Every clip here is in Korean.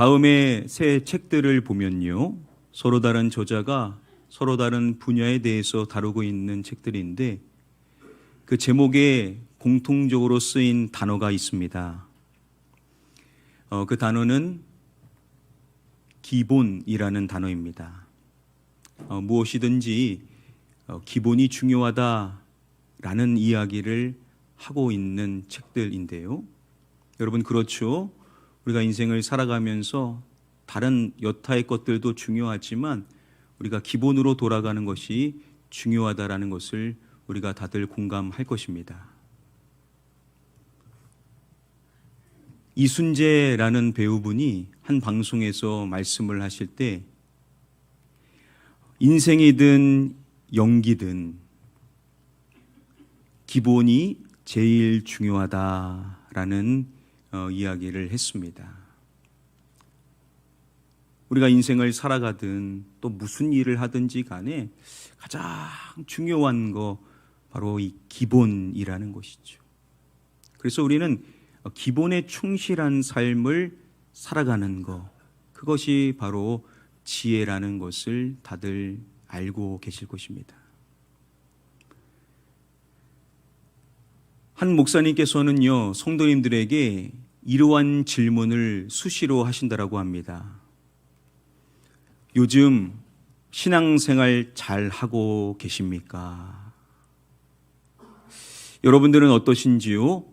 다음에 세 책들을 보면요, 서로 다른 저자가 서로 다른 분야에 대해서 다루고 있는 책들인데 그 제목에 공통적으로 쓰인 단어가 있습니다. 그 단어는 기본이라는 단어입니다. 무엇이든지 기본이 중요하다라는 이야기를 하고 있는 책들인데요. 여러분, 그렇죠? 우리가 인생을 살아가면서 다른 여타의 것들도 중요하지만 우리가 기본으로 돌아가는 것이 중요하다라는 것을 우리가 다들 공감할 것입니다. 이순재라는 배우분이 한 방송에서 말씀을 하실 때 인생이든 연기든 기본이 제일 중요하다라는 이야기를 했습니다. 우리가 인생을 살아가든 또 무슨 일을 하든지 간에 가장 중요한 거 바로 이 기본이라는 것이죠. 그래서 우리는 기본에 충실한 삶을 살아가는 것, 그것이 바로 지혜라는 것을 다들 알고 계실 것입니다. 한 목사님께서는요, 성도님들에게 이러한 질문을 수시로 하신다라고 합니다. 요즘 신앙생활 잘 하고 계십니까? 여러분들은 어떠신지요?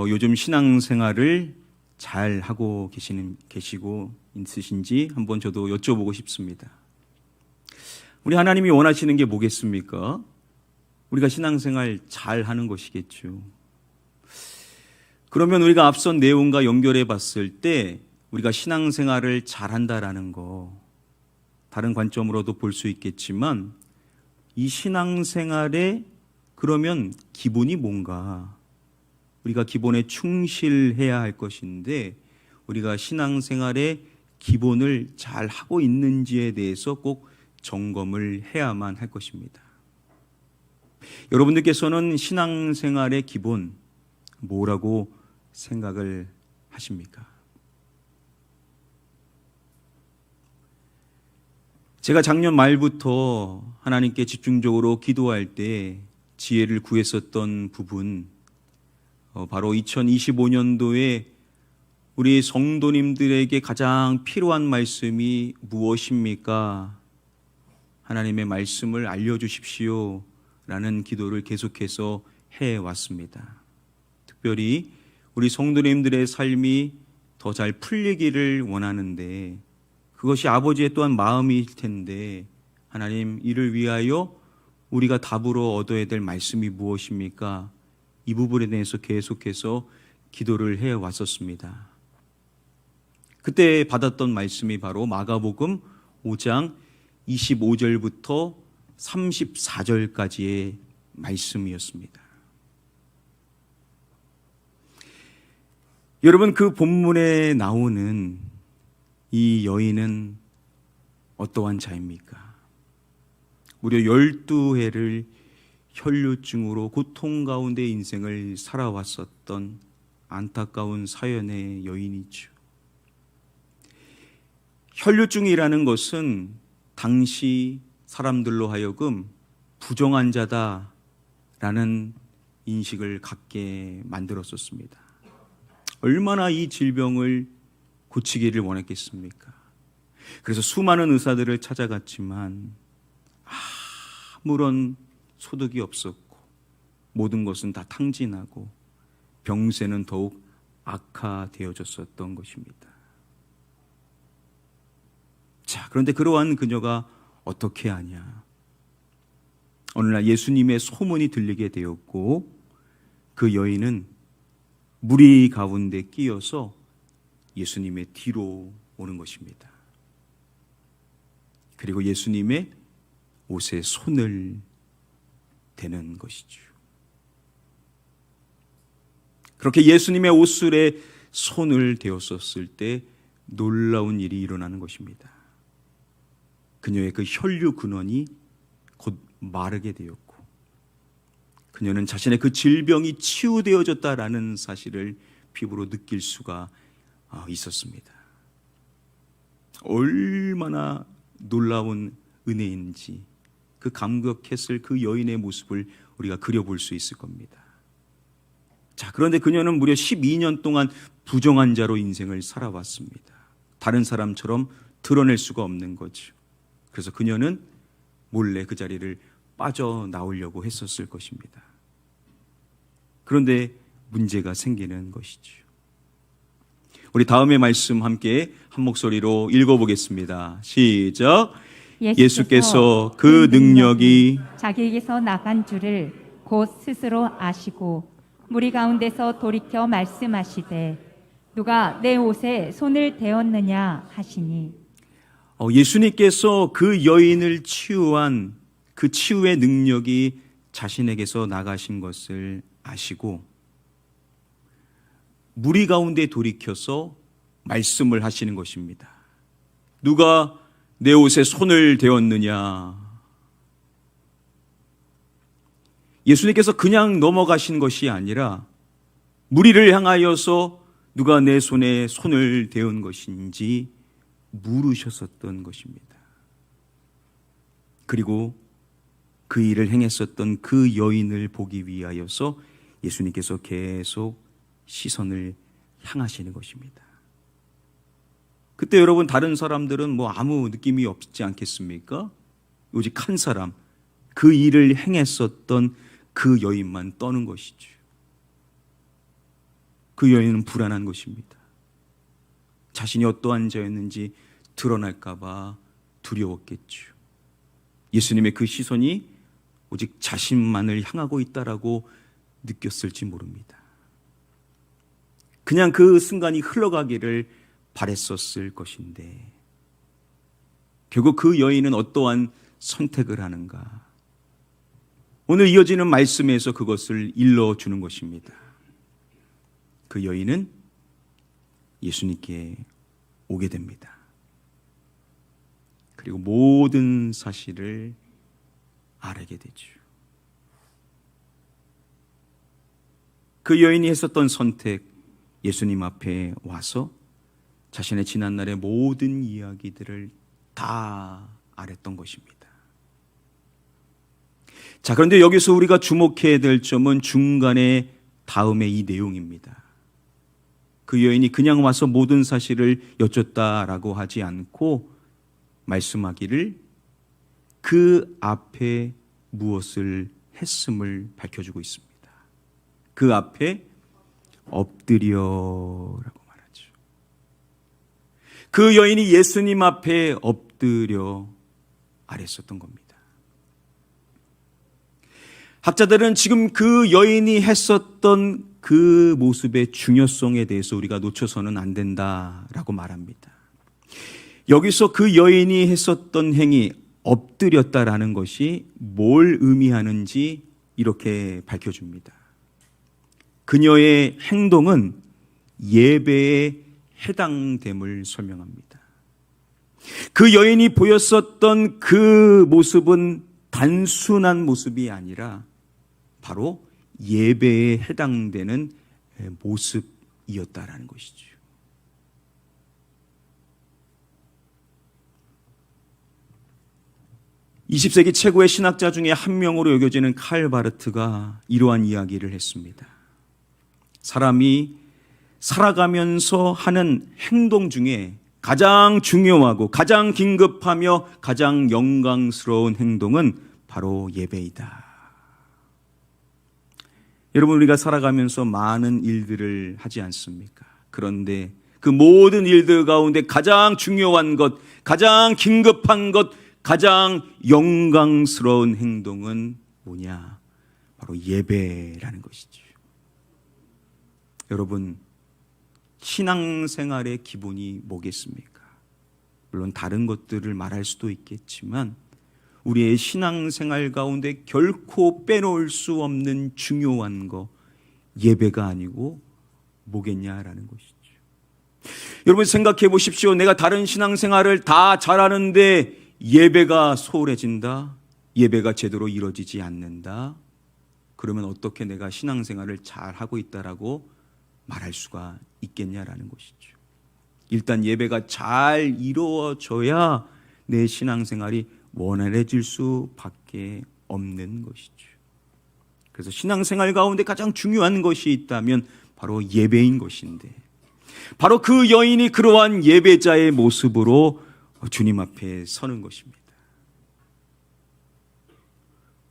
요즘 신앙생활을 잘 하고 계시고 있으신지 한번 저도 여쭤보고 싶습니다. 우리 하나님이 원하시는 게 뭐겠습니까? 우리가 신앙생활 잘 하는 것이겠죠. 그러면 우리가 앞선 내용과 연결해 봤을 때 우리가 신앙생활을 잘 한다라는 거, 다른 관점으로도 볼 수 있겠지만 이 신앙생활의 그러면 기본이 뭔가? 우리가 기본에 충실해야 할 것인데 우리가 신앙생활의 기본을 잘 하고 있는지에 대해서 꼭 점검을 해야만 할 것입니다. 여러분들께서는 신앙생활의 기본 뭐라고 생각을 하십니까? 제가 작년 말부터 하나님께 집중적으로 기도할 때 지혜를 구했었던 부분, 바로 2025년도에 우리 성도님들에게 가장 필요한 말씀이 무엇입니까? 하나님의 말씀을 알려주십시오 라는 기도를 계속해서 해왔습니다. 특별히 우리 성도님들의 삶이 더 잘 풀리기를 원하는데 그것이 아버지의 또한 마음일 텐데 하나님, 이를 위하여 우리가 답으로 얻어야 될 말씀이 무엇입니까? 이 부분에 대해서 계속해서 기도를 해왔었습니다. 그때 받았던 말씀이 바로 마가복음 5장 25절부터 34절까지의 말씀이었습니다. 여러분, 그 본문에 나오는 이 여인은 어떠한 자입니까? 무려 12해를 혈류증으로 고통 가운데 인생을 살아왔었던 안타까운 사연의 여인이죠. 혈류증이라는 것은 당시 사람들로 하여금 부정한 자다라는 인식을 갖게 만들었었습니다. 얼마나 이 질병을 고치기를 원했겠습니까? 그래서 수많은 의사들을 찾아갔지만 아무런 소득이 없었고 모든 것은 다 탕진하고 병세는 더욱 악화되어졌었던 것입니다. 자, 그런데 그러한 그녀가 어떻게 하냐? 어느 날 예수님의 소문이 들리게 되었고 그 여인은 무리 가운데 끼어서 예수님의 뒤로 오는 것입니다. 그리고 예수님의 옷에 손을 대는 것이죠. 그렇게 예수님의 옷술에 손을 대었었을 때 놀라운 일이 일어나는 것입니다. 그녀의 그 혈류 근원이 곧 마르게 되었고 그녀는 자신의 그 질병이 치유되어졌다라는 사실을 피부로 느낄 수가 있었습니다. 얼마나 놀라운 은혜인지 그 감격했을 그 여인의 모습을 우리가 그려볼 수 있을 겁니다. 자, 그런데 그녀는 무려 12년 동안 부정한 자로 인생을 살아왔습니다. 다른 사람처럼 드러낼 수가 없는 거죠. 그래서 그녀는 몰래 그 자리를 빠져나오려고 했었을 것입니다. 그런데 문제가 생기는 것이죠. 우리 다음의 말씀 함께 한 목소리로 읽어보겠습니다. 시작. 예수께서 그 능력이 자기에게서 나간 줄을 곧 스스로 아시고 무리 가운데서 돌이켜 말씀하시되 누가 내 옷에 손을 대었느냐 하시니 예수님께서 그 여인을 치유한 그 치유의 능력이 자신에게서 나가신 것을 아시고 무리 가운데 돌이켜서 말씀을 하시는 것입니다. 누가 내 옷에 손을 대었느냐? 예수님께서 그냥 넘어가신 것이 아니라 무리를 향하여서 누가 내 손에 손을 대은 것인지 물으셨었던 것입니다. 그리고 그 일을 행했었던 그 여인을 보기 위하여서 예수님께서 계속 시선을 향하시는 것입니다. 그때 여러분 다른 사람들은 뭐 아무 느낌이 없지 않겠습니까? 오직 한 사람, 그 일을 행했었던 그 여인만 떠는 것이죠. 그 여인은 불안한 것입니다. 자신이 어떠한 자였는지 드러날까 봐 두려웠겠죠. 예수님의 그 시선이 오직 자신만을 향하고 있다라고 느꼈을지 모릅니다. 그냥 그 순간이 흘러가기를 바랬었을 것인데 결국 그 여인은 어떠한 선택을 하는가? 오늘 이어지는 말씀에서 그것을 일러주는 것입니다. 그 여인은 예수님께 오게 됩니다. 그리고 모든 사실을 알게 되죠. 그 여인이 했었던 선택, 예수님 앞에 와서 자신의 지난날의 모든 이야기들을 다 알았던 것입니다. 자, 그런데 여기서 우리가 주목해야 될 점은 중간에 다음의 이 내용입니다. 그 여인이 그냥 와서 모든 사실을 여쭙다라고 하지 않고 말씀하기를 그 앞에 무엇을 했음을 밝혀주고 있습니다. 그 앞에 엎드려라고 말하죠. 그 여인이 예수님 앞에 엎드려 아랬었던 겁니다. 학자들은 지금 그 여인이 했었던 그 모습의 중요성에 대해서 우리가 놓쳐서는 안 된다라고 말합니다. 여기서 그 여인이 했었던 행위, 엎드렸다라는 것이 뭘 의미하는지 이렇게 밝혀줍니다. 그녀의 행동은 예배에 해당됨을 설명합니다. 그 여인이 보였었던 그 모습은 단순한 모습이 아니라 바로 예배에 해당되는 모습이었다라는 것이죠. (20세기) 최고의 신학자 중에 한 명으로 여겨지는 칼 바르트가 이러한 이야기를 했습니다. 사람이 살아가면서 하는 행동 중에 가장 중요하고 가장 긴급하며 가장 영광스러운 행동은 바로 예배이다. 여러분, 우리가 살아가면서 많은 일들을 하지 않습니까? 그런데 그 모든 일들 가운데 가장 중요한 것, 가장 긴급한 것, 가장 영광스러운 행동은 뭐냐? 바로 예배라는 것이죠. 여러분, 신앙생활의 기본이 뭐겠습니까? 물론 다른 것들을 말할 수도 있겠지만 우리의 신앙생활 가운데 결코 빼놓을 수 없는 중요한 거, 예배가 아니고 뭐겠냐라는 것이죠. 여러분 생각해 보십시오. 내가 다른 신앙생활을 다 잘하는데 예배가 소홀해진다, 예배가 제대로 이루어지지 않는다, 그러면 어떻게 내가 신앙생활을 잘하고 있다라고 말할 수가 있겠냐라는 것이죠. 일단 예배가 잘 이루어져야 내 신앙생활이 원활해질 수밖에 없는 것이죠. 그래서 신앙생활 가운데 가장 중요한 것이 있다면 바로 예배인 것인데, 바로 그 여인이 그러한 예배자의 모습으로 주님 앞에 서는 것입니다.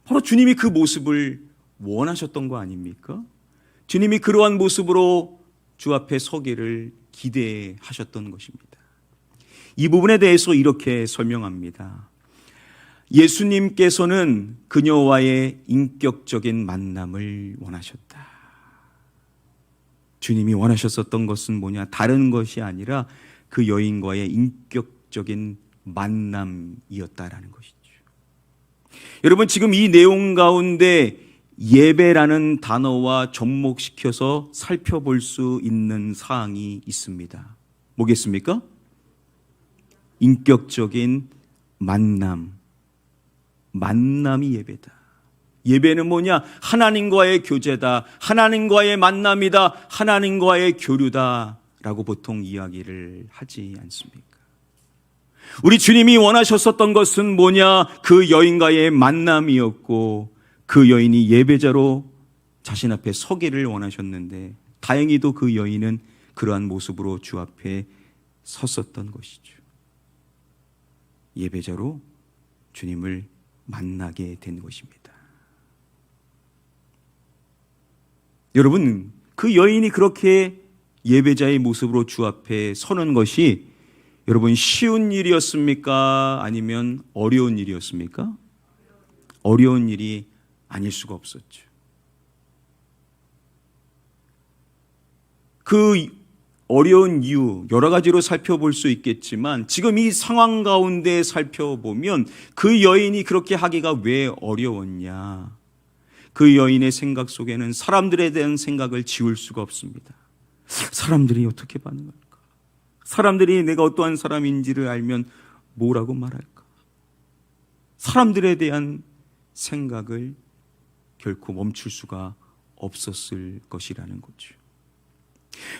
바로 주님이 그 모습을 원하셨던 거 아닙니까? 주님이 그러한 모습으로 주 앞에 서기를 기대하셨던 것입니다. 이 부분에 대해서 이렇게 설명합니다. 예수님께서는 그녀와의 인격적인 만남을 원하셨다. 주님이 원하셨었던 것은 뭐냐? 다른 것이 아니라 그 여인과의 인격적인 만남이었다라는 것이죠. 여러분, 지금 이 내용 가운데 예배라는 단어와 접목시켜서 살펴볼 수 있는 사항이 있습니다. 뭐겠습니까? 인격적인 만남. 만남이 예배다. 예배는 뭐냐? 하나님과의 교제다. 하나님과의 만남이다. 하나님과의 교류다. 라고 보통 이야기를 하지 않습니까? 우리 주님이 원하셨었던 것은 뭐냐? 그 여인과의 만남이었고, 그 여인이 예배자로 자신 앞에 서기를 원하셨는데, 다행히도 그 여인은 그러한 모습으로 주 앞에 섰었던 것이죠. 예배자로 주님을 만나게 된 것입니다. 여러분, 그 여인이 그렇게 예배자의 모습으로 주 앞에 서는 것이 여러분 쉬운 일이었습니까? 아니면 어려운 일이었습니까? 어려운 일이 아닐 수가 없었죠. 그 어려운 이유 여러 가지로 살펴볼 수 있겠지만, 지금 이 상황 가운데 살펴보면 그 여인이 그렇게 하기가 왜 어려웠냐? 그 여인의 생각 속에는 사람들에 대한 생각을 지울 수가 없습니다. 사람들이 어떻게 반응할까? 사람들이 내가 어떠한 사람인지를 알면 뭐라고 말할까? 사람들에 대한 생각을 결코 멈출 수가 없었을 것이라는 거죠.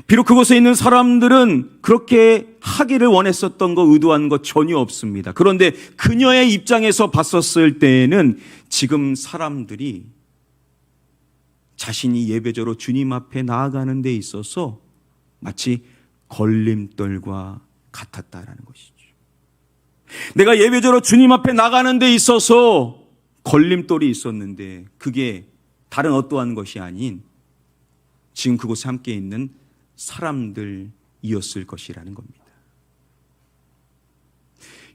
비록 그곳에 있는 사람들은 그렇게 하기를 원했었던 거, 의도한 것 전혀 없습니다. 그런데 그녀의 입장에서 봤었을 때에는 지금 사람들이 자신이 예배자로 주님 앞에 나아가는 데 있어서 마치 걸림돌과 같았다라는 것이죠. 내가 예배자로 주님 앞에 나가는 데 있어서 걸림돌이 있었는데 그게 다른 어떠한 것이 아닌 지금 그곳에 함께 있는 사람들이었을 것이라는 겁니다.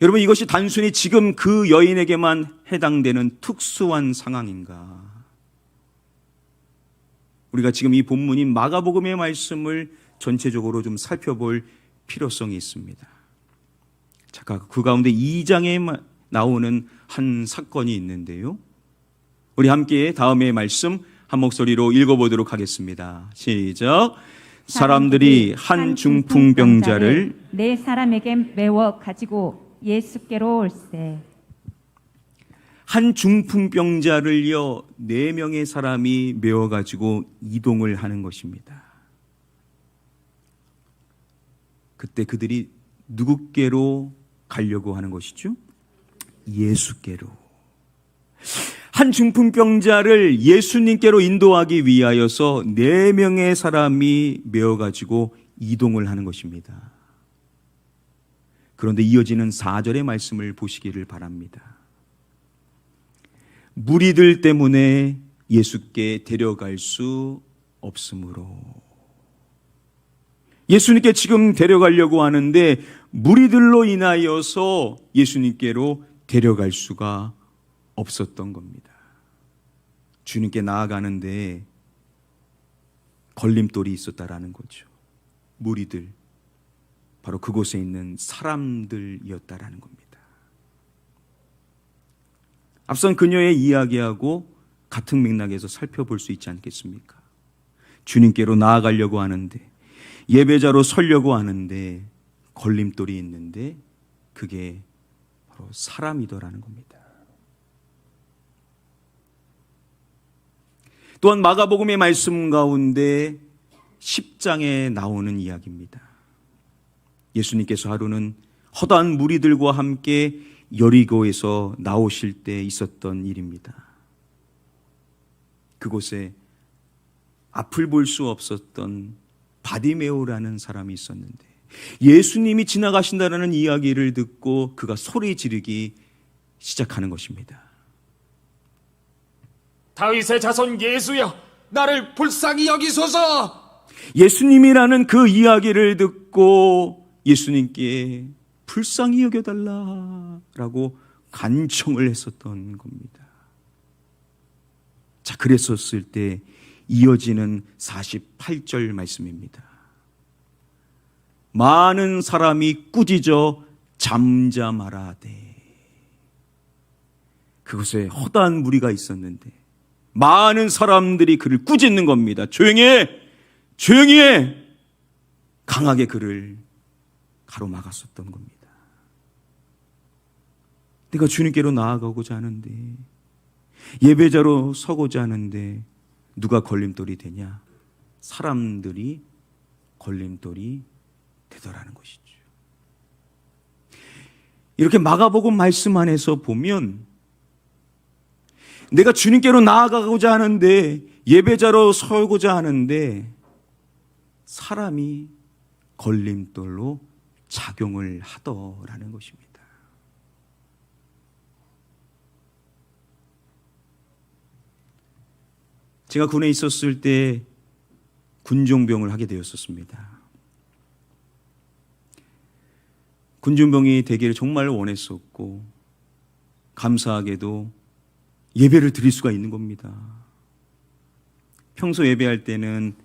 여러분, 이것이 단순히 지금 그 여인에게만 해당되는 특수한 상황인가? 우리가 지금 이 본문인 마가복음의 말씀을 전체적으로 좀 살펴볼 필요성이 있습니다. 자, 그 가운데 2장에 나오는 한 사건이 있는데요. 우리 함께 다음의 말씀 한 목소리로 읽어보도록 하겠습니다. 시작. 사람들이 한 중풍병자를 네 사람에게 메워 가지고 예수께로 올세. 한 중풍병자를요 4명의 사람이 메워가지고 이동을 하는 것입니다. 그때 그들이 누구께로 가려고 하는 것이죠? 예수께로. 한 중풍병자를 예수님께로 인도하기 위하여서 4명의 사람이 메워가지고 이동을 하는 것입니다. 그런데 이어지는 4절의 말씀을 보시기를 바랍니다. 무리들 때문에 예수께 데려갈 수 없으므로. 예수님께 지금 데려가려고 하는데 무리들로 인하여서 예수님께로 데려갈 수가 없었던 겁니다. 주님께 나아가는데 걸림돌이 있었다라는 거죠. 무리들, 바로 그곳에 있는 사람들이었다라는 겁니다. 앞선 그녀의 이야기하고 같은 맥락에서 살펴볼 수 있지 않겠습니까? 주님께로 나아가려고 하는데, 예배자로 서려고 하는데 걸림돌이 있는데 그게 바로 사람이더라는 겁니다. 또한 마가복음의 말씀 가운데 10장에 나오는 이야기입니다. 예수님께서 하루는 허다한 무리들과 함께 여리고에서 나오실 때 있었던 일입니다. 그곳에 앞을 볼 수 없었던 바디메오라는 사람이 있었는데 예수님이 지나가신다는 이야기를 듣고 그가 소리 지르기 시작하는 것입니다. 다윗의 자손 예수여, 나를 불쌍히 여기소서. 예수님이라는 그 이야기를 듣고 예수님께 불쌍히 여겨달라라고 간청을 했었던 겁니다. 자, 그랬었을 때 이어지는 48절 말씀입니다. 많은 사람이 꾸짖어 잠잠하라되. 그곳에 허다한 무리가 있었는데 많은 사람들이 그를 꾸짖는 겁니다. 조용히 해! 조용히 해! 강하게 그를 가로막았었던 겁니다. 내가 주님께로 나아가고자 하는데, 예배자로 서고자 하는데 누가 걸림돌이 되냐? 사람들이 걸림돌이 되더라는 것이죠. 이렇게 마가복음 말씀 안에서 보면 내가 주님께로 나아가고자 하는데, 예배자로 서고자 하는데 사람이 걸림돌로 작용을 하더라는 것입니다. 제가 군에 있었을 때 군종병을 하게 되었었습니다. 군종병이 되기를 정말 원했었고 감사하게도 예배를 드릴 수가 있는 겁니다. 평소 예배할 때는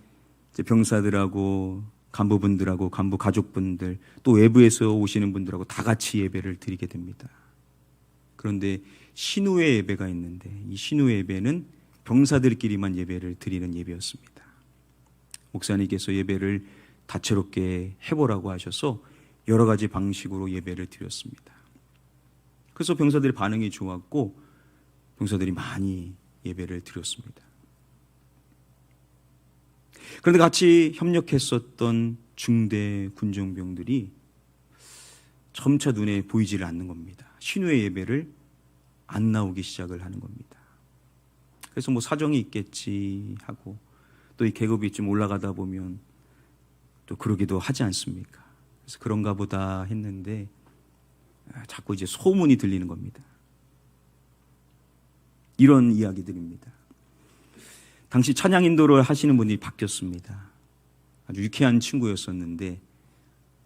병사들하고 간부분들하고 간부 가족분들 또 외부에서 오시는 분들하고 다 같이 예배를 드리게 됩니다. 그런데 신우회 예배가 있는데 이 신우회 예배는 병사들끼리만 예배를 드리는 예배였습니다. 목사님께서 예배를 다채롭게 해보라고 하셔서 여러 가지 방식으로 예배를 드렸습니다. 그래서 병사들의 반응이 좋았고 병사들이 많이 예배를 드렸습니다. 그런데 같이 협력했었던 중대 군종병들이 점차 눈에 보이지를 않는 겁니다. 신우의 예배를 안 나오기 시작을 하는 겁니다. 그래서 뭐 사정이 있겠지 하고 또 이 계급이 좀 올라가다 보면 또 그러기도 하지 않습니까? 그래서 그런가 보다 했는데 자꾸 이제 소문이 들리는 겁니다. 이런 이야기들입니다. 당시 찬양 인도를 하시는 분이 바뀌었습니다. 아주 유쾌한 친구였었는데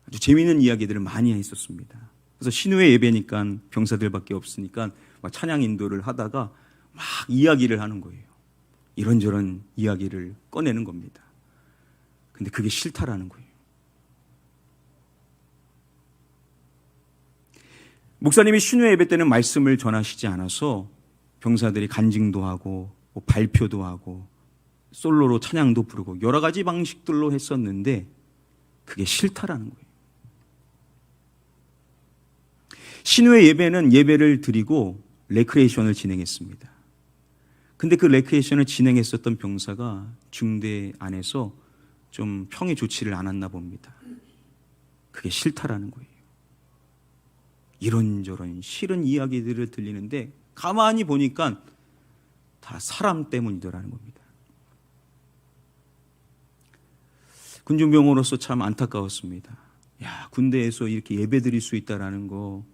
아주 재미있는 이야기들을 많이 했었습니다. 그래서 신우의 예배니까 병사들밖에 없으니까 막 찬양 인도를 하다가 막 이야기를 하는 거예요. 이런저런 이야기를 꺼내는 겁니다. 근데 그게 싫다라는 거예요. 목사님이 신우의 예배 때는 말씀을 전하시지 않아서 병사들이 간증도 하고 뭐 발표도 하고 솔로로 찬양도 부르고 여러 가지 방식들로 했었는데 그게 싫다라는 거예요. 신우의 예배는 예배를 드리고 레크레이션을 진행했습니다. 근데 그 레크레이션을 진행했었던 병사가 중대 안에서 좀 평이 좋지를 않았나 봅니다. 그게 싫다라는 거예요. 이런저런 싫은 이야기들을 들리는데 가만히 보니까 다 사람 때문이더라는 겁니다. 군중병으로서 참 안타까웠습니다. 야, 군대에서 이렇게 예배 드릴 수 있다라는 거,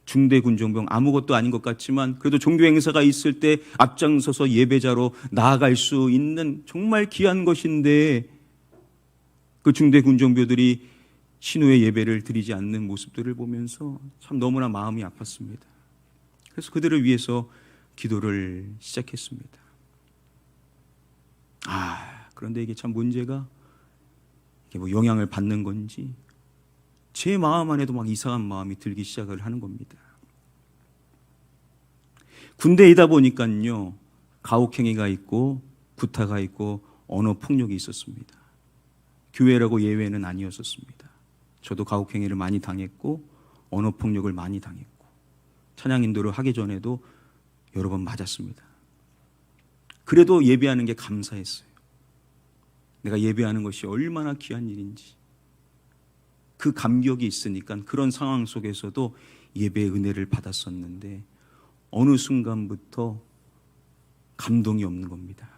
중대 군종병 아무것도 아닌 것 같지만 그래도 종교 행사가 있을 때 앞장서서 예배자로 나아갈 수 있는 정말 귀한 것인데 그 중대 군종병들이 신우의 예배를 드리지 않는 모습들을 보면서 참 너무나 마음이 아팠습니다. 그래서 그들을 위해서 기도를 시작했습니다. 그런데 이게 참 문제가 이게 뭐 영향을 받는 건지 제 마음 안에도 막 이상한 마음이 들기 시작을 하는 겁니다. 군대이다 보니까요, 가혹행위가 있고 구타가 있고 언어 폭력이 있었습니다. 교회라고 예외는 아니었었습니다. 저도 가혹행위를 많이 당했고 언어 폭력을 많이 당했고 찬양 인도를 하기 전에도 여러 번 맞았습니다. 그래도 예배하는 게 감사했어요. 내가 예배하는 것이 얼마나 귀한 일인지. 그 감격이 있으니까 그런 상황 속에서도 예배의 은혜를 받았었는데 어느 순간부터 감동이 없는 겁니다.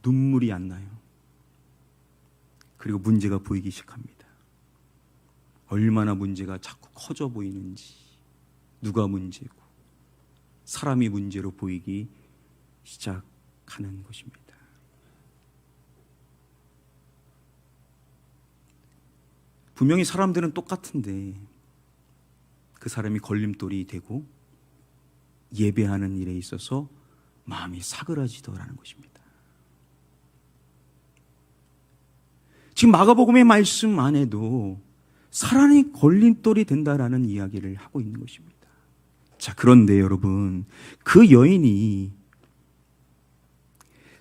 눈물이 안 나요. 그리고 문제가 보이기 시작합니다. 얼마나 문제가 자꾸 커져 보이는지, 누가 문제고 사람이 문제로 보이기 시작하는 것입니다. 분명히 사람들은 똑같은데 그 사람이 걸림돌이 되고 예배하는 일에 있어서 마음이 사그라지더라는 것입니다. 지금 마가복음의 말씀 안에도 사람이 걸림돌이 된다라는 이야기를 하고 있는 것입니다. 자, 그런데 여러분, 그 여인이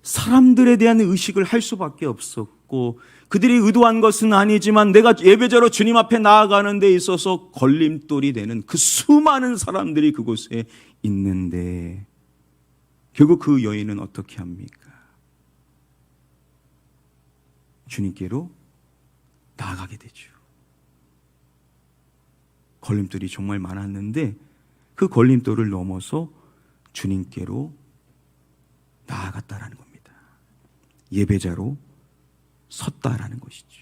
사람들에 대한 의식을 할 수밖에 없었고 그들이 의도한 것은 아니지만 내가 예배자로 주님 앞에 나아가는 데 있어서 걸림돌이 되는 그 수많은 사람들이 그곳에 있는데 결국 그 여인은 어떻게 합니까? 주님께로 나아가게 되죠. 걸림돌이 정말 많았는데 그 걸림돌을 넘어서 주님께로 나아갔다라는 겁니다. 예배자로 섰다라는 것이죠.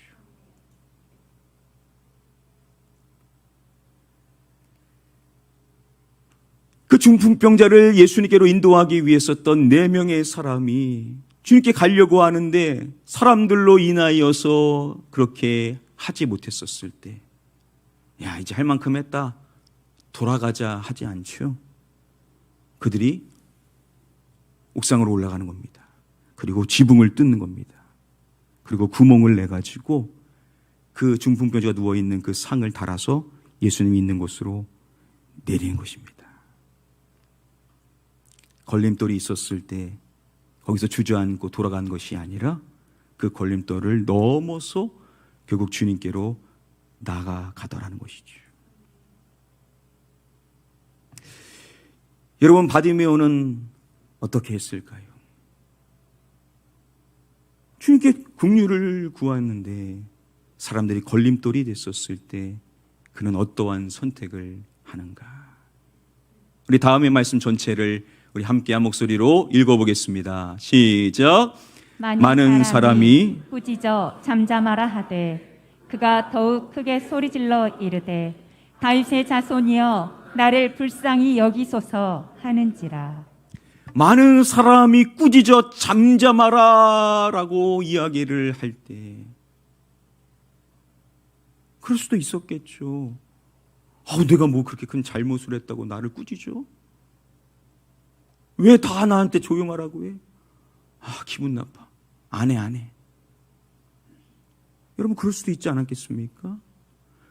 그 중풍병자를 예수님께로 인도하기 위해서 썼던 4명의 사람이 주님께 가려고 하는데 사람들로 인하여서 그렇게 하지 못했었을 때, 야, 이제 할 만큼 했다, 돌아가자 하지 않죠. 그들이 옥상으로 올라가는 겁니다. 그리고 지붕을 뜯는 겁니다. 그리고 구멍을 내가지고 그 중풍병자가 누워있는 그 상을 달아서 예수님이 있는 곳으로 내리는 것입니다. 걸림돌이 있었을 때 거기서 주저앉고 돌아간 것이 아니라 그 걸림돌을 넘어서 결국 주님께로 나아가더라는 것이죠. 여러분, 바디메오는 어떻게 했을까요? 주님께 긍휼을 구했는데 사람들이 걸림돌이 됐었을 때 그는 어떠한 선택을 하는가? 우리 다음의 말씀 전체를 우리 함께 한 목소리로 읽어보겠습니다. 시작. 많은 사람이 꾸짖어 잠잠하라 하되 그가 더욱 크게 소리질러 이르되 다윗의 자손이여 나를 불쌍히 여기소서 하는지라. 많은 사람이 꾸짖어 잠잠하라 라고 이야기를 할 때 그럴 수도 있었겠죠. 내가 뭐 그렇게 큰 잘못을 했다고 나를 꾸짖어? 왜 다 나한테 조용하라고 해? 기분 나빠. 안 해. 여러분, 그럴 수도 있지 않았겠습니까?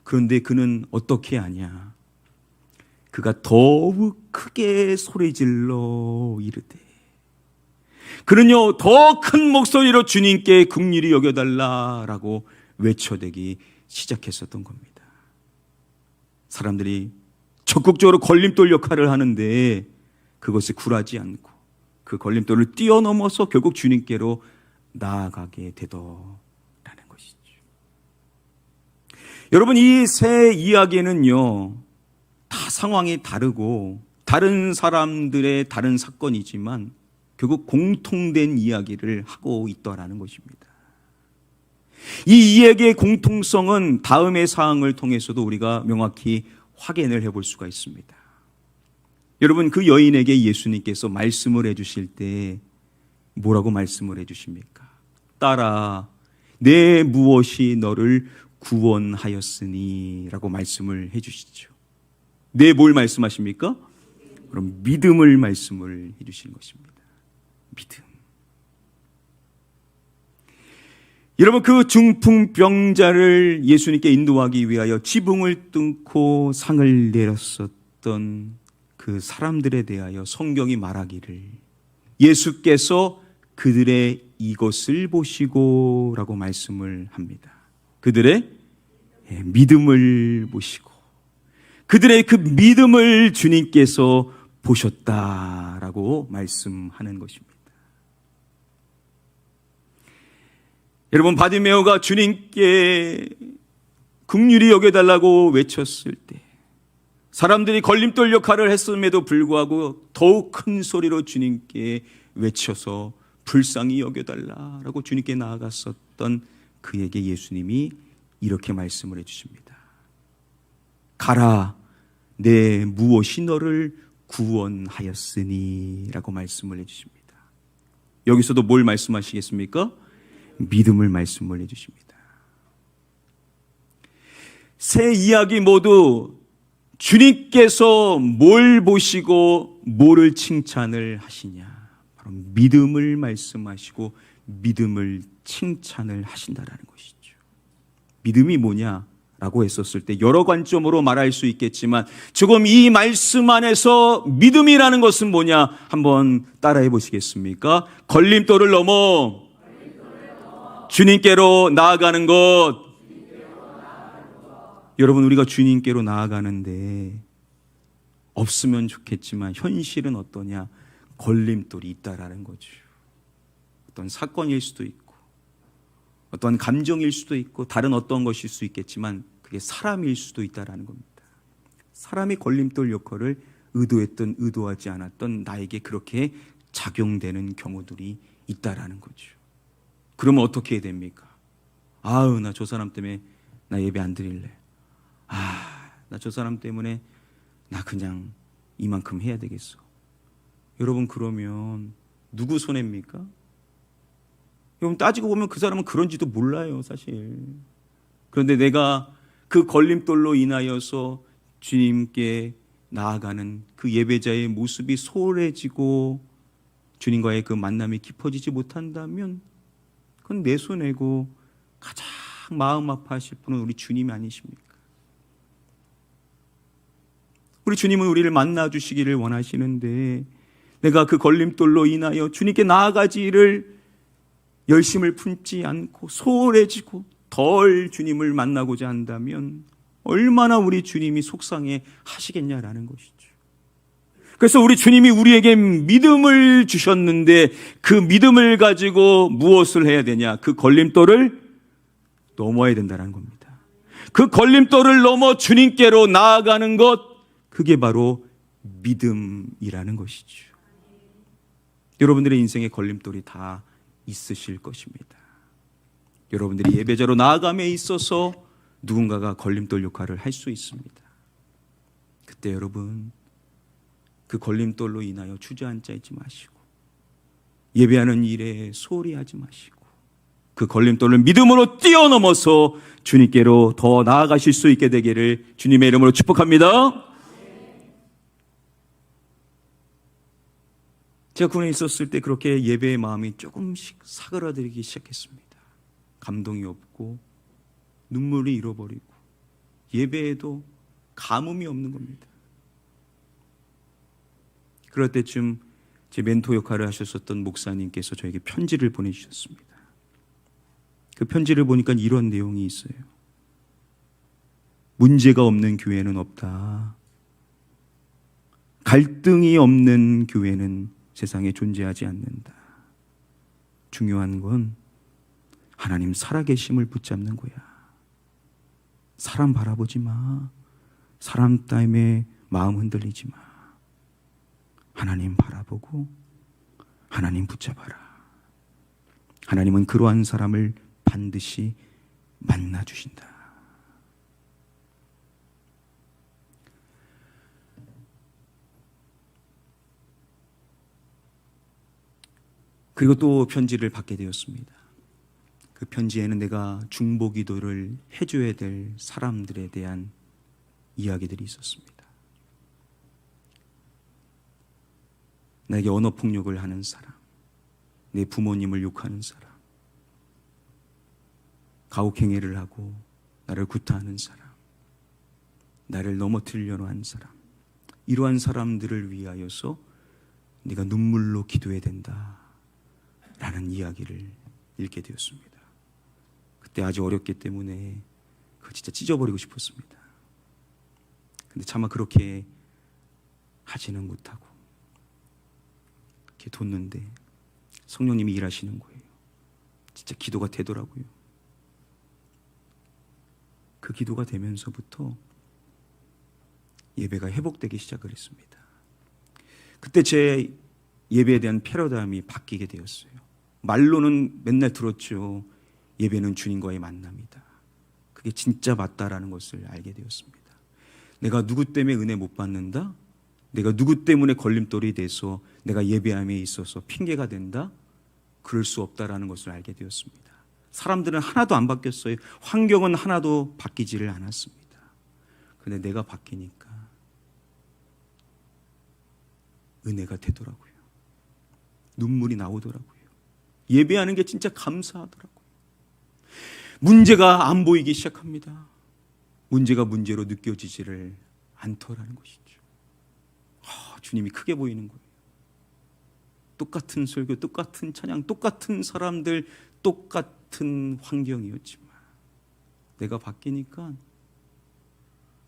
그런데 그는 어떻게 하냐? 그가 더욱 크게 소리질러 이르되, 그는요 더 큰 목소리로 주님께 긍휼히 여겨달라라고 외쳐대기 시작했었던 겁니다. 사람들이 적극적으로 걸림돌 역할을 하는데 그것에 굴하지 않고 그 걸림돌을 뛰어넘어서 결국 주님께로 나아가게 되더라는 것이죠. 여러분, 이 세 이야기는요 다 상황이 다르고 다른 사람들의 다른 사건이지만 결국 공통된 이야기를 하고 있더라는 것입니다. 이 이야기의 공통성은 다음의 사항을 통해서도 우리가 명확히 확인을 해볼 수가 있습니다. 여러분, 그 여인에게 예수님께서 말씀을 해주실 때 뭐라고 말씀을 해주십니까? 딸아, 내 무엇이 너를 구원하였으니 라고 말씀을 해주시죠. 네, 뭘 말씀하십니까? 그럼 믿음을 말씀을 해주시는 것입니다. 믿음. 여러분, 그 중풍병자를 예수님께 인도하기 위하여 지붕을 뚫고 상을 내렸었던 그 사람들에 대하여 성경이 말하기를 예수께서 그들의 이것을 보시고 라고 말씀을 합니다. 그들의 믿음을 보시고 그들의 그 믿음을 주님께서 보셨다라고 말씀하는 것입니다. 여러분, 바디메오가 주님께 긍휼히 여겨달라고 외쳤을 때 사람들이 걸림돌 역할을 했음에도 불구하고 더욱 큰 소리로 주님께 외쳐서 불쌍히 여겨달라라고 주님께 나아갔었던 그에게 예수님이 이렇게 말씀을 해주십니다. 가라, 내 무엇이 너를 구원하였으니 라고 말씀을 해주십니다. 여기서도 뭘 말씀하시겠습니까? 믿음을 말씀을 해주십니다. 세 이야기 모두 주님께서 뭘 보시고 뭐를 칭찬을 하시냐, 바로 믿음을 말씀하시고 믿음을 칭찬을 하신다라는 것이죠. 믿음이 뭐냐라고 했었을 때 여러 관점으로 말할 수 있겠지만 지금 이 말씀 안에서 믿음이라는 것은 뭐냐 한번 따라해 보시겠습니까? 걸림돌을 넘어 주님께로 나아가는 것. 여러분, 우리가 주님께로 나아가는데 없으면 좋겠지만 현실은 어떠냐? 걸림돌이 있다라는 거죠. 어떤 사건일 수도 있고 어떤 감정일 수도 있고 다른 어떤 것일 수 있겠지만 그게 사람일 수도 있다라는 겁니다. 사람이 걸림돌 역할을 의도했든 의도하지 않았던 나에게 그렇게 작용되는 경우들이 있다라는 거죠. 그러면 어떻게 해야 됩니까? 아우, 나 저 사람 때문에 나 예배 안 드릴래. 나 저 사람 때문에 나 그냥 이만큼 해야 되겠어. 여러분, 그러면 누구 손해입니까? 여러분, 따지고 보면 그 사람은 그런지도 몰라요, 사실. 그런데 내가 그 걸림돌로 인하여서 주님께 나아가는 그 예배자의 모습이 소홀해지고 주님과의 그 만남이 깊어지지 못한다면 그건 내 손해고 가장 마음 아파하실 분은 우리 주님이 아니십니까? 우리 주님은 우리를 만나주시기를 원하시는데 내가 그 걸림돌로 인하여 주님께 나아가지를 열심을 품지 않고 소홀해지고 덜 주님을 만나고자 한다면 얼마나 우리 주님이 속상해 하시겠냐라는 것이죠. 그래서 우리 주님이 우리에게 믿음을 주셨는데 그 믿음을 가지고 무엇을 해야 되냐? 그 걸림돌을 넘어야 된다는 겁니다. 그 걸림돌을 넘어 주님께로 나아가는 것, 그게 바로 믿음이라는 것이죠. 여러분들의 인생에 걸림돌이 다 있으실 것입니다. 여러분들이 예배자로 나아감에 있어서 누군가가 걸림돌 역할을 할 수 있습니다. 그때 여러분, 그 걸림돌로 인하여 주저앉아 있지 마시고 예배하는 일에 소홀히 하지 마시고 그 걸림돌을 믿음으로 뛰어넘어서 주님께로 더 나아가실 수 있게 되기를 주님의 이름으로 축복합니다. 제가 군에 있었을 때 그렇게 예배의 마음이 조금씩 사그라들기 시작했습니다. 감동이 없고 눈물이 잃어버리고 예배에도 감흥이 없는 겁니다. 그럴 때쯤 제 멘토 역할을 하셨었던 목사님께서 저에게 편지를 보내주셨습니다. 그 편지를 보니까 이런 내용이 있어요. 문제가 없는 교회는 없다. 갈등이 없는 교회는 세상에 존재하지 않는다. 중요한 건 하나님 살아계심을 붙잡는 거야. 사람 바라보지 마. 사람 때문에 마음 흔들리지 마. 하나님 바라보고 하나님 붙잡아라. 하나님은 그러한 사람을 반드시 만나주신다. 그리고 또 편지를 받게 되었습니다. 그 편지에는 내가 중보기도를 해줘야 될 사람들에 대한 이야기들이 있었습니다. 나에게 언어폭력을 하는 사람, 내 부모님을 욕하는 사람, 가혹행위를 하고 나를 구타하는 사람, 나를 넘어뜨리려고 하는 사람, 이러한 사람들을 위하여서 네가 눈물로 기도해야 된다 라는 이야기를 읽게 되었습니다. 그때 아주 어렸기 때문에 그거 진짜 찢어버리고 싶었습니다. 근데 차마 그렇게 하지는 못하고 이렇게 뒀는데 성령님이 일하시는 거예요. 진짜 기도가 되더라고요. 그 기도가 되면서부터 예배가 회복되기 시작을 했습니다. 그때 제 예배에 대한 패러다임이 바뀌게 되었어요. 말로는 맨날 들었죠. 예배는 주님과의 만남이다. 그게 진짜 맞다라는 것을 알게 되었습니다. 내가 누구 때문에 은혜 못 받는다? 내가 누구 때문에 걸림돌이 돼서 내가 예배함에 있어서 핑계가 된다? 그럴 수 없다라는 것을 알게 되었습니다. 사람들은 하나도 안 바뀌었어요. 환경은 하나도 바뀌지를 않았습니다. 그런데 내가 바뀌니까 은혜가 되더라고요. 눈물이 나오더라고요. 예배하는 게 진짜 감사하더라고요. 문제가 안 보이기 시작합니다. 문제가 문제로 느껴지지를 않더라는 것이죠. 주님이 크게 보이는 거예요. 똑같은 설교, 똑같은 찬양, 똑같은 사람들, 똑같은 환경이었지만 내가 바뀌니까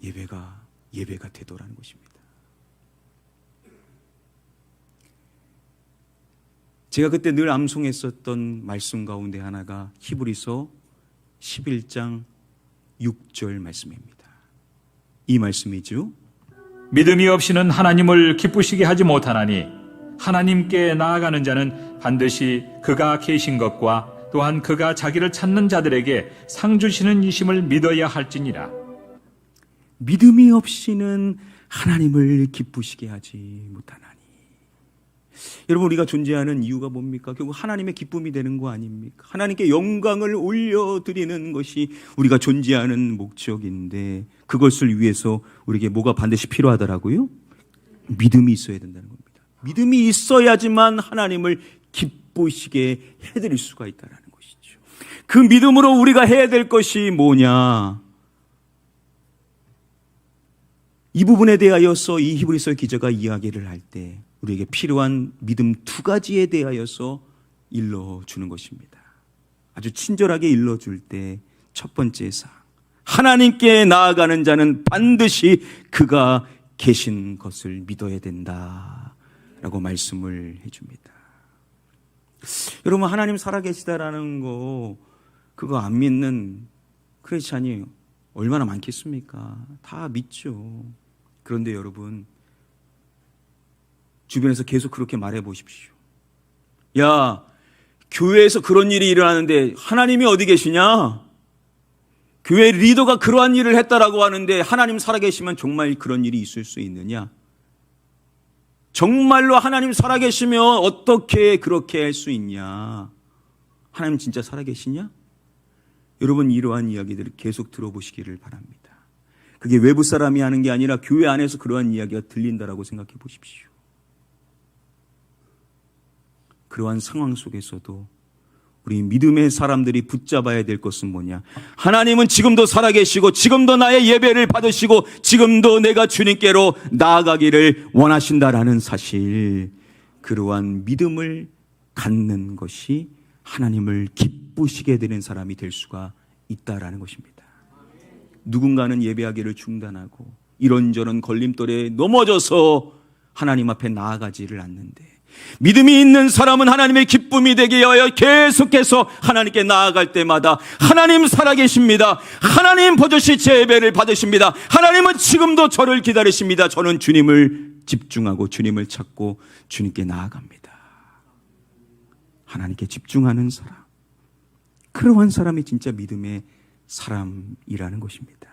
예배가 되더라는 것입니다. 제가 그때 늘 암송했었던 말씀 가운데 하나가 히브리서 11장 6절 말씀입니다. 이 말씀이죠. 믿음이 없이는 하나님을 기쁘시게 하지 못하나니 하나님께 나아가는 자는 반드시 그가 계신 것과 또한 그가 자기를 찾는 자들에게 상 주시는 이심을 믿어야 할지니라. 믿음이 없이는 하나님을 기쁘시게 하지 못하나니. 여러분, 우리가 존재하는 이유가 뭡니까? 결국 하나님의 기쁨이 되는 거 아닙니까? 하나님께 영광을 올려드리는 것이 우리가 존재하는 목적인데, 그것을 위해서 우리에게 뭐가 반드시 필요하더라고요? 믿음이 있어야 된다는 겁니다. 믿음이 있어야지만 하나님을 기쁘시게 해드릴 수가 있다는 것이죠. 그 믿음으로 우리가 해야 될 것이 뭐냐? 이 부분에 대하여서 이 히브리서 기자가 이야기를 할 때 우리에게 필요한 믿음 두 가지에 대하여서 일러주는 것입니다. 아주 친절하게 일러줄 때 첫 번째 사항, 하나님께 나아가는 자는 반드시 그가 계신 것을 믿어야 된다라고 말씀을 해줍니다. 여러분, 하나님 살아계시다라는 거 그거 안 믿는 크리스찬이 얼마나 많겠습니까? 다 믿죠. 그런데 여러분, 주변에서 계속 그렇게 말해 보십시오. 야, 교회에서 그런 일이 일어나는데 하나님이 어디 계시냐? 교회 리더가 그러한 일을 했다라고 하는데 하나님 살아계시면 정말 그런 일이 있을 수 있느냐? 정말로 하나님 살아계시면 어떻게 그렇게 할 수 있냐? 하나님 진짜 살아계시냐? 여러분, 이러한 이야기들을 계속 들어보시기를 바랍니다. 그게 외부 사람이 하는 게 아니라 교회 안에서 그러한 이야기가 들린다라고 생각해 보십시오. 그러한 상황 속에서도 우리 믿음의 사람들이 붙잡아야 될 것은 뭐냐? 하나님은 지금도 살아계시고 지금도 나의 예배를 받으시고 지금도 내가 주님께로 나아가기를 원하신다라는 사실, 그러한 믿음을 갖는 것이 하나님을 기쁘시게 되는 사람이 될 수가 있다라는 것입니다. 누군가는 예배하기를 중단하고 이런저런 걸림돌에 넘어져서 하나님 앞에 나아가지를 않는데, 믿음이 있는 사람은 하나님의 기쁨이 되게 하여 계속해서 하나님께 나아갈 때마다 하나님 살아계십니다. 하나님 버젓이 제 예배를 받으십니다. 하나님은 지금도 저를 기다리십니다. 저는 주님을 집중하고 주님을 찾고 주님께 나아갑니다. 하나님께 집중하는 사람, 그러한 사람이 진짜 믿음의 사람이라는 것입니다.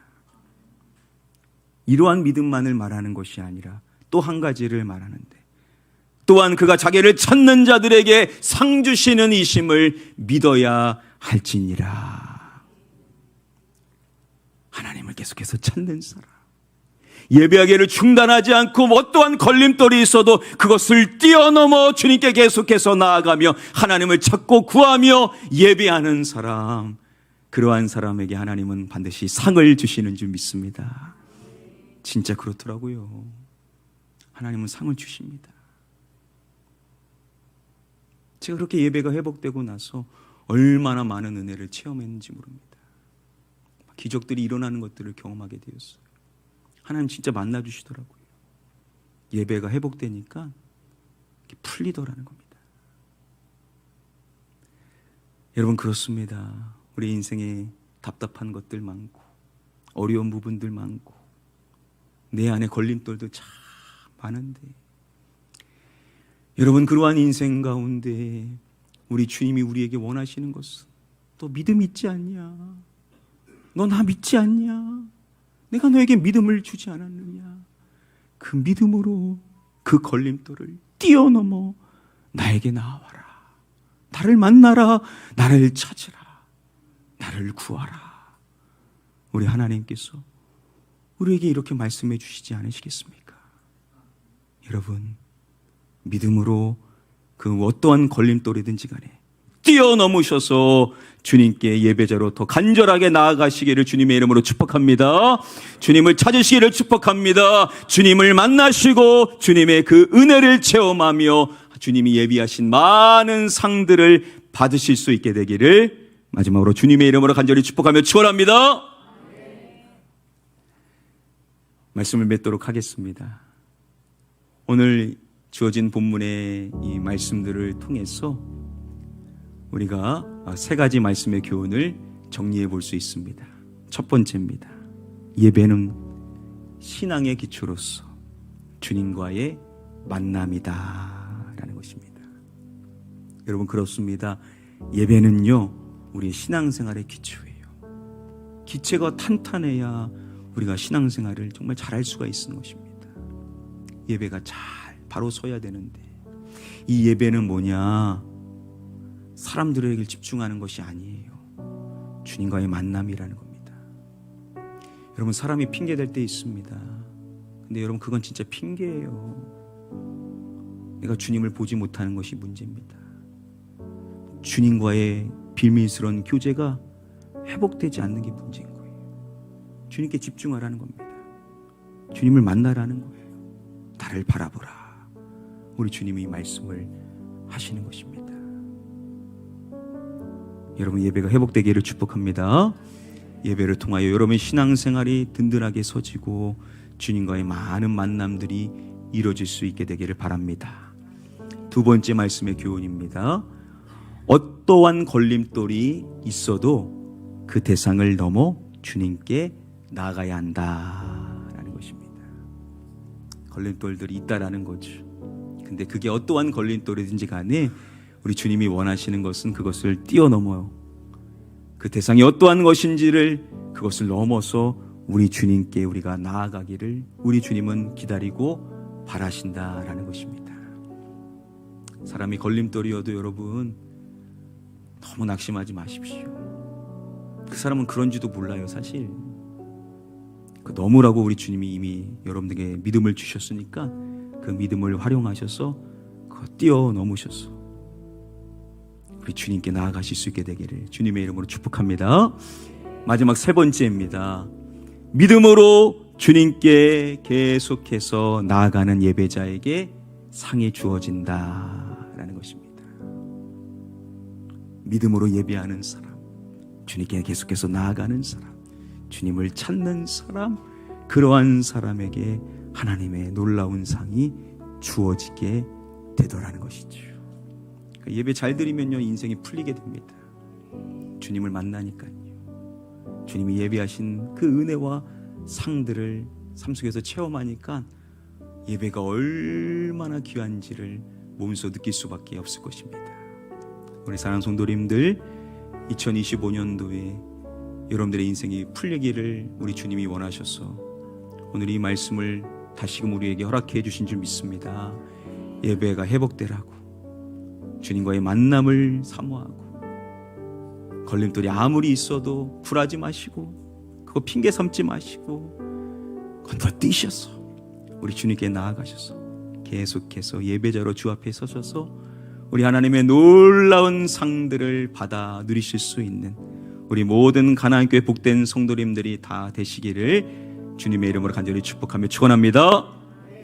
이러한 믿음만을 말하는 것이 아니라 또 한 가지를 말하는데, 또한 그가 자기를 찾는 자들에게 상 주시는 이심을 믿어야 할지니라. 하나님을 계속해서 찾는 사람, 예배하기를 중단하지 않고 어떠한 걸림돌이 있어도 그것을 뛰어넘어 주님께 계속해서 나아가며 하나님을 찾고 구하며 예배하는 사람, 그러한 사람에게 하나님은 반드시 상을 주시는 줄 믿습니다. 진짜 그렇더라고요. 하나님은 상을 주십니다. 제가 그렇게 예배가 회복되고 나서 얼마나 많은 은혜를 체험했는지 모릅니다. 기적들이 일어나는 것들을 경험하게 되었어요. 하나님 진짜 만나주시더라고요. 예배가 회복되니까 풀리더라는 겁니다. 여러분, 그렇습니다. 우리 인생에 답답한 것들 많고 어려운 부분들 많고 내 안에 걸림돌도 참 많은데 여러분, 그러한 인생 가운데 우리 주님이 우리에게 원하시는 것은 또 믿음 있지 않냐? 너 나 믿지 않냐? 내가 너에게 믿음을 주지 않았느냐? 그 믿음으로 그 걸림돌을 뛰어넘어 나에게 나와라. 나를 만나라. 나를 찾으라. 나를 구하라. 우리 하나님께서 우리에게 이렇게 말씀해 주시지 않으시겠습니까? 여러분, 믿음으로 그 어떠한 걸림돌이든지 간에 뛰어넘으셔서 주님께 예배자로 더 간절하게 나아가시기를 주님의 이름으로 축복합니다. 주님을 찾으시기를 축복합니다. 주님을 만나시고 주님의 그 은혜를 체험하며 주님이 예비하신 많은 상들을 받으실 수 있게 되기를 마지막으로 주님의 이름으로 간절히 축복하며 축원합니다. 말씀을 맺도록 하겠습니다. 오늘 주어진 본문의 이 말씀들을 통해서 우리가 세 가지 말씀의 교훈을 정리해 볼 수 있습니다. 첫 번째입니다. 예배는 신앙의 기초로서 주님과의 만남이다 라는 것입니다. 여러분, 그렇습니다. 예배는요, 우리의 신앙생활의 기초예요. 기체가 탄탄해야 우리가 신앙생활을 정말 잘할 수가 있는 것입니다. 예배가 잘 바로 서야 되는데 이 예배는 뭐냐? 사람들에게 집중하는 것이 아니에요. 주님과의 만남이라는 겁니다. 여러분, 사람이 핑계댈 때 있습니다. 근데 여러분, 그건 진짜 핑계예요. 내가 주님을 보지 못하는 것이 문제입니다. 주님과의 비밀스러운 교제가 회복되지 않는 게 문제인 거예요. 주님께 집중하라는 겁니다. 주님을 만나라는 거예요. 나를 바라보라. 우리 주님이 이 말씀을 하시는 것입니다. 여러분, 예배가 회복되기를 축복합니다. 예배를 통하여 여러분의 신앙생활이 든든하게 서지고 주님과의 많은 만남들이 이루어질 수 있게 되기를 바랍니다. 두 번째 말씀의 교훈입니다. 어떠한 걸림돌이 있어도 그 대상을 넘어 주님께 나아가야 한다라는 것입니다. 걸림돌들이 있다라는 거죠. 근데 그게 어떠한 걸림돌이든지 간에 우리 주님이 원하시는 것은 그것을 뛰어넘어요. 그 대상이 어떠한 것인지를 그것을 넘어서 우리 주님께 우리가 나아가기를 우리 주님은 기다리고 바라신다라는 것입니다. 사람이 걸림돌이어도 여러분 너무 낙심하지 마십시오. 그 사람은 그런지도 몰라요. 사실 그 너무라고 우리 주님이 이미 여러분들에게 믿음을 주셨으니까 그 믿음을 활용하셔서 그거 뛰어넘으셔서 우리 주님께 나아가실 수 있게 되기를 주님의 이름으로 축복합니다. 마지막 세 번째입니다. 믿음으로 주님께 계속해서 나아가는 예배자에게 상이 주어진다라는 것입니다. 믿음으로 예배하는 사람, 주님께 계속해서 나아가는 사람, 주님을 찾는 사람, 그러한 사람에게 하나님의 놀라운 상이 주어지게 되더라는 것이죠. 예배 잘 드리면요, 인생이 풀리게 됩니다. 주님을 만나니까요. 주님이 예배하신 그 은혜와 상들을 삶 속에서 체험하니까 예배가 얼마나 귀한지를 몸소 느낄 수밖에 없을 것입니다. 우리 사랑하는 성도님들, 2025년도에 여러분들의 인생이 풀리기를 우리 주님이 원하셔서 오늘 이 말씀을 다시금 우리에게 허락해 주신 줄 믿습니다. 예배가 회복되라고, 주님과의 만남을 사모하고, 걸림돌이 아무리 있어도 굴하지 마시고 그거 핑계 삼지 마시고 건너뛰셔서 우리 주님께 나아가셔서 계속해서 예배자로 주 앞에 서셔서 우리 하나님의 놀라운 상들을 받아 누리실 수 있는 우리 모든 가나안교회 복된 성도님들이 다 되시기를 주님의 이름으로 간절히 축복하며 축원합니다.